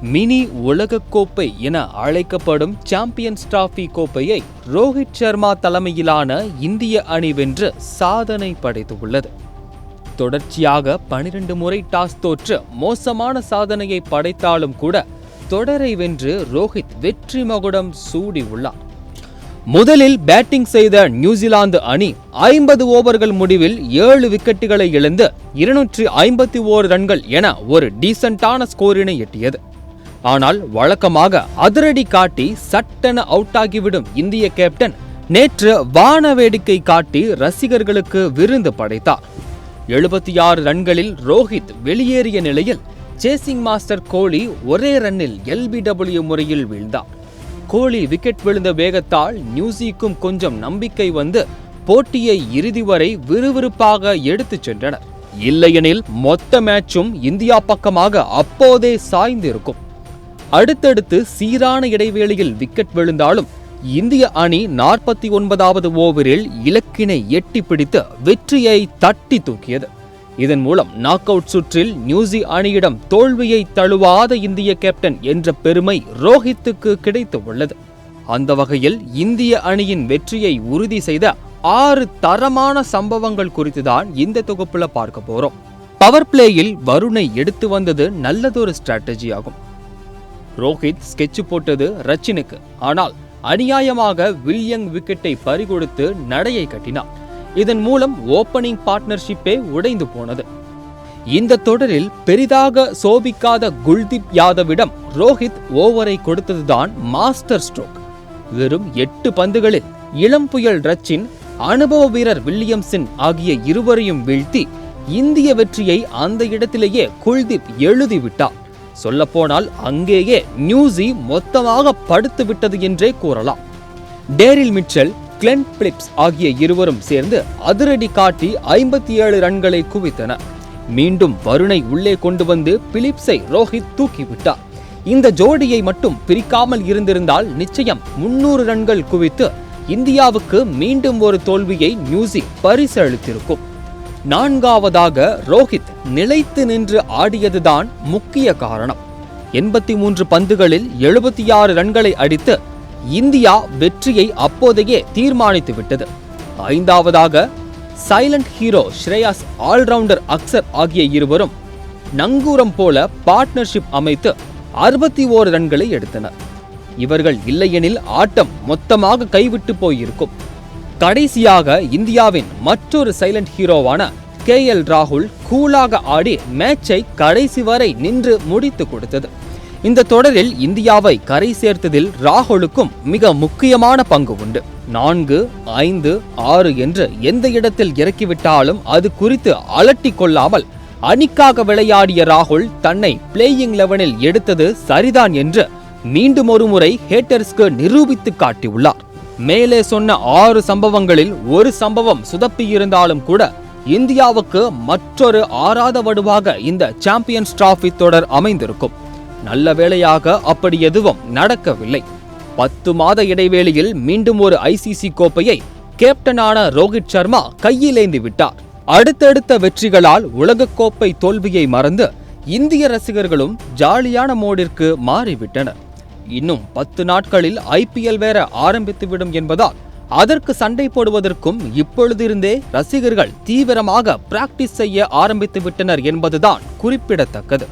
Mini உலகக்கோப்பை என அழைக்கப்படும் சாம்பியன்ஸ் டிராபி கோப்பையை ரோஹித் சர்மா தலைமையிலான இந்திய அணி வென்று சாதனை படைத்துள்ளது. தொடர்ச்சியாக 12 முறை டாஸ் தோற்று மோசமான சாதனையை படைத்தாலும் கூட தொடரை வென்று ரோஹித் வெற்றி மகுடம் சூடியுள்ளார். முதலில் பேட்டிங் செய்த நியூசிலாந்து அணி 50 ஓவர்கள் முடிவில் 7 விக்கெட்டுகளை இழந்து 251 ரன்கள் என ஒரு டீசென்டான ஸ்கோரினை எட்டியது. ஆனால் வழக்கமாக அதிரடி காட்டி சட்டென அவுட் ஆகிவிடும் இந்திய கேப்டன் நேற்று வான வேடிக்கை காட்டி ரசிகர்களுக்கு விருந்து படைத்தார். 76 ரன்களில் ரோஹித் வெளியேறிய நிலையில் சேசிங் மாஸ்டர் கோலி ஒரே ரன்னில் LBW முறையில் வீழ்ந்தார். கோலி விக்கெட் விழுந்த வேகத்தால் நியூசிக்கும் கொஞ்சம் நம்பிக்கை வந்து போட்டியை இறுதி வரை விறுவிறுப்பாக எடுத்துச் சென்றனர். இல்லையெனில் மொத்த மேட்சும் இந்தியா பக்கமாக அப்போதே சாய்ந்திருக்கும். அடுத்தடுத்து சீரான இடைவேளையில் விக்கெட் விழுந்தாலும் இந்திய அணி 49வது ஓவரில் இலக்கினை எட்டி பிடித்து வெற்றியை தட்டி தூக்கியது. இதன் மூலம் நாக் அவுட் சுற்றில் நியூசி அணியிடம் தோல்வியை தழுவாத இந்திய கேப்டன் என்ற பெருமை ரோஹித்துக்கு கிடைத்து உள்ளது. அந்த வகையில் இந்திய அணியின் வெற்றியை உறுதி செய்த 6 தரமான சம்பவங்கள் குறித்துதான் இந்த தொகுப்புல பார்க்க போறோம். பவர் பிளேயில் வருணை எடுத்து வந்தது நல்லதொரு ஸ்ட்ராட்டஜி ஆகும். ரோஹித் ஸ்கெட்ச் போட்டது ரச்சினுக்கு, ஆனால் அநியாயமாக வில்லியங் விக்கெட்டை பறிகொடுத்து நடையை கட்டினார். இதன் மூலம் ஓபனிங் பார்ட்னர்ஷிப்பே உடைந்து போனது. இந்த தொடரில் பெரிதாக சோபிக்காத குல்தீப் யாதவிடம் ரோஹித் ஓவரை கொடுத்ததுதான் மாஸ்டர் ஸ்ட்ரோக். வெறும் 8 பந்துகளில் இளம் புயல் ரச்சின், அனுபவ வீரர் வில்லியம்சன் ஆகிய இருவரையும் வீழ்த்தி இந்திய வெற்றியை அந்த இடத்திலேயே குல்தீப் எழுதிவிட்டார். சொல்லப்போனால் அங்கேயே நியூசி மொத்தமாக படுத்து விட்டது என்றே கூறலாம். டேரில் மிச்சல், கிளென் பிலிப்ஸ் ஆகிய இருவரும் சேர்ந்து அதிரடி காட்டி 57 ரன்களை குவித்தனர். மீண்டும் வருணை உள்ளே கொண்டு வந்து பிலிப்ஸை ரோஹித் தூக்கிவிட்டார். இந்த ஜோடியை மட்டும் பிரிக்காமல் இருந்திருந்தால் நிச்சயம் 300 ரன்கள் குவித்து இந்தியாவுக்கு மீண்டும் ஒரு தோல்வியை நியூசி பரிசளித்திருக்கும். 4வதாக ரோஹித் நிலைத்து நின்று ஆடியதுதான் முக்கிய காரணம். 83 பந்துகளில் 76 ரன்களை அடித்து இந்தியா வெற்றியை அப்போதையே தீர்மானித்து விட்டது. 5வதாக silent hero Shreyas, all-rounder Axar ஆகிய இருவரும் நங்கூரம் போல பார்ட்னர்ஷிப் அமைத்து 61 ரன்களை எடுத்தனர். இவர்கள் இல்லையெனில் ஆட்டம் மொத்தமாக கைவிட்டு போயிருக்கும். கடைசியாக இந்தியாவின் மற்றொரு சைலண்ட் ஹீரோவான KL ராகுல் கூலாக ஆடி மேட்சை கடைசி வரை நின்று முடித்து கொடுத்தது. இந்த தொடரில் இந்தியாவை கரை சேர்த்ததில் ராகுலுக்கும் மிக முக்கியமான பங்கு உண்டு. 4, 5, 6 என்று எந்த இடத்தில் இறக்கிவிட்டாலும் அது குறித்து அலட்டி கொள்ளாமல் அணிக்காக விளையாடிய ராகுல் தன்னை பிளேயிங் 11இல் எடுத்தது சரிதான் என்று மீண்டும் ஒரு முறை ஹேட்டர்ஸ்க்கு நிரூபித்து காட்டியுள்ளார். மேலே சொன்ன 6 சம்பவங்களில் ஒரு சம்பவம் சுதப்பி இருந்தாலும் கூட இந்தியாவுக்கு மற்றொரு ஆறாத வடுவாக இந்த சாம்பியன்ஸ் டிராபி தொடர் அமைந்திருக்கும். நல்ல வேளையாக அப்படி எதுவும் நடக்கவில்லை. 10 மாத இடைவேளையில் மீண்டும் ஒரு ICC கோப்பையை கேப்டனான ரோஹித் சர்மா கையிலேந்தி விட்டார். அடுத்தடுத்த வெற்றிகளால் உலகக்கோப்பை தோல்வியை மறந்து இந்திய ரசிகர்களும் ஜாலியான மோடிற்கு மாறிவிட்டனர். இன்னும் 10 நாட்களில் IPL வேற ஆரம்பித்துவிடும் என்பதால் அதற்கு சண்டை போடுவதற்கும் இப்பொழுதிருந்தே ரசிகர்கள் தீவிரமாக பிராக்டிஸ் செய்ய ஆரம்பித்து விட்டனர் என்பதுதான் குறிப்பிடத்தக்கது.